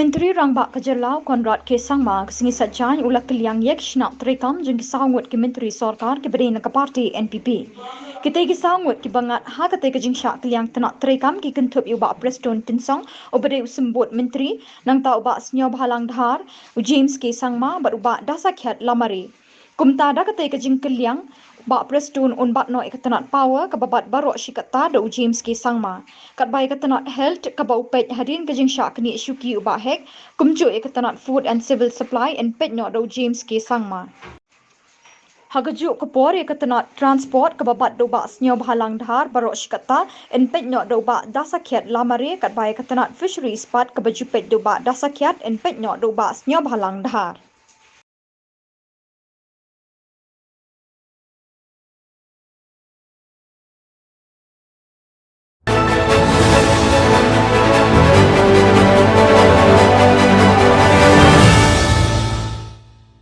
Kementeri Rangbak Kejelau Konrad K. Sangma kesingi sajan ulah keliang yek snak terekam jeng kisaungut Kementeri Sorkar keberdayaan ke parti NPP. Kita kisaungut kibangat ha kata kejing syak keliang tenak terekam ki kentup ubak Preston Tinsong obade usembut menteri nang ta ubak senyo bahalang dahar James K. Sangma berubak dasakyat lamari. Kumta da kata kejing keliang bak Preston un bat no ikatanat power kebabat barok shikata da James K. Sangma. Kat bai ikatanat health keba upet hadin kejing syak kini syuki ubak hek kumcu ikatanat food and civil supply and pet no da James K. Sangma. Hagajuk kepor ikatanat transport kebabat da ubak senyo bahalang dahar barok shikata en pet no da ubak dasakyat lamari kat bai ikatanat fisheries part kebajupet da ubak dasakyat en pet no da ubak senyo bahalang dahar.